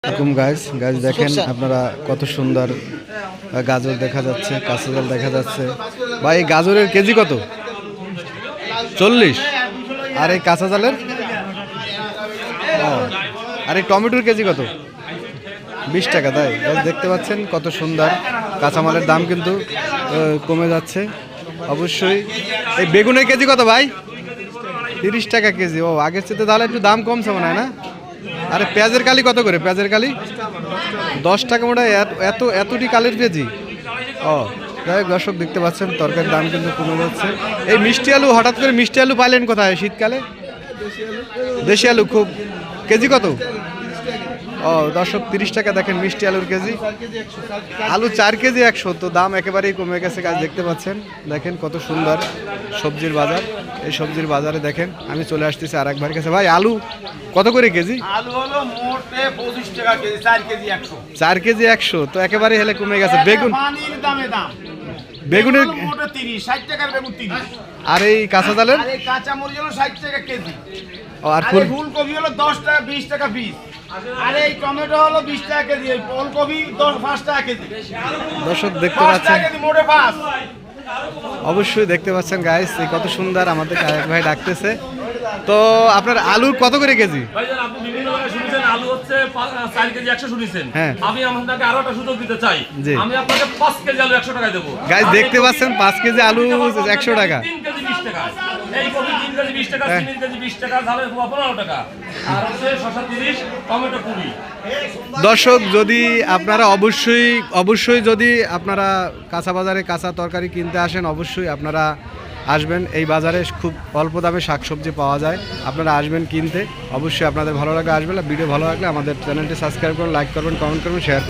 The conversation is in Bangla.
গাইস গাইস দেখেন আপনারা কত সুন্দর গাজর দেখা যাচ্ছে, কাঁচাজাল দেখা যাচ্ছে। ভাই এই গাজরের কেজি কত? 40। আর এই কাঁচাজালের? আর এই টমেটোর কেজি কত? 20 টাকা। তাই দেখতে পাচ্ছেন কত সুন্দর কাঁচামালের দাম কিন্তু কমে যাচ্ছে অবশ্যই। এই বেগুনের কেজি কত ভাই? 30 টাকা কেজি। ও আগের চেয়ে তাহলে একটু দাম কমছে মনে হয় না? আরে পেঁয়াজের কালি কত করে? পেঁয়াজের কালি 10 টাকা মোটা। এতটি কালির পেঁয়াজি। ও যাই হোক দর্শক দেখতে পাচ্ছেন তরকারির দাম কিন্তু কমে যাচ্ছে। এই মিষ্টি আলু, হঠাৎ করে মিষ্টি আলু পাইলেন কোথায় শীতকালে? দেশি আলু খুব কেজি কত? ও দর্শক 30 টাকা দেখেন মিষ্টি আলুর কেজি। আলু 4 কেজি 100। তো দাম একেবারেই কমে গেছে গাছ দেখতে পাচ্ছেন। দেখেন কত সুন্দর সবজির বাজার। এই সবজির বাজারে দেখেন আমি চলে আসতেছি আর একবার কাছে। ভাই আলু কত করে কেজি? আলু হলো মোটে 25 টাকা কেজি, 4 কেজি 100। 4 কেজি 100 তো একেবারে হেলে কমে গেছে। বেগুন, পানির দামে দাম। বেগুনের মোটে 30, 60 টাকার বেগুন 30। আর এই কাঁচা জালের? আর এই কাঁচা মরিচ হলো 60 টাকা কেজি। আর আর ফুলকপি হলো 10 টাকা 20 টাকা পিস। আর এই টমেটো হলো 20 টাকা কেজি। এই ফুলকপি 5 টাকা কেজি। দর্শক দেখতে 5 পাচ্ছেন, টাকা কেজি মোটে 5। অবশ্যই দেখতে পাচ্ছেন গাইস এই কত সুন্দর আমাদের আরেক ভাই ডাকতেছে। তো আপনার আলুর কত করে কেজি? ভাইজান আপনি বিভিন্ন জায়গায় শুনেছেন আলু হচ্ছে 4 কেজি 100 শুনেছেন। হ্যাঁ। আমি আপনাকে আরো একটা সুযোগ দিতে চাই। জি। আমি আপনাকে 5 কেজি আলু 100 টাকায় দেব। গাইস দেখতে পাচ্ছেন 5 কেজি আলু 100 টাকা। 3 কেজি 20 টাকা। এই কপি 3 কেজি 20 টাকা, চিনি কেজি 20 টাকা, ঝালের কুয়া 15 টাকা। আর হচ্ছে শসা 30, টমেটো 20। দর্শক যদি আপনারা অবশ্যই যদি আপনারা কাঁচা বাজারে কাঁচা তরকারি কিনতে আসেন অবশ্যই আপনারা আসবেন। এই বাজারে খুব অল্প দামে শাকসবজি পাওয়া যায়। আপনারা আসবেন কিনতে। অবশ্যই আপনাদের ভালো লাগলে আসবেন। ভিডিও ভালো লাগলে আমাদের চ্যানেলটি সাবস্ক্রাইব করুন, লাইক করবেন, কমেন্ট করবেন, শেয়ার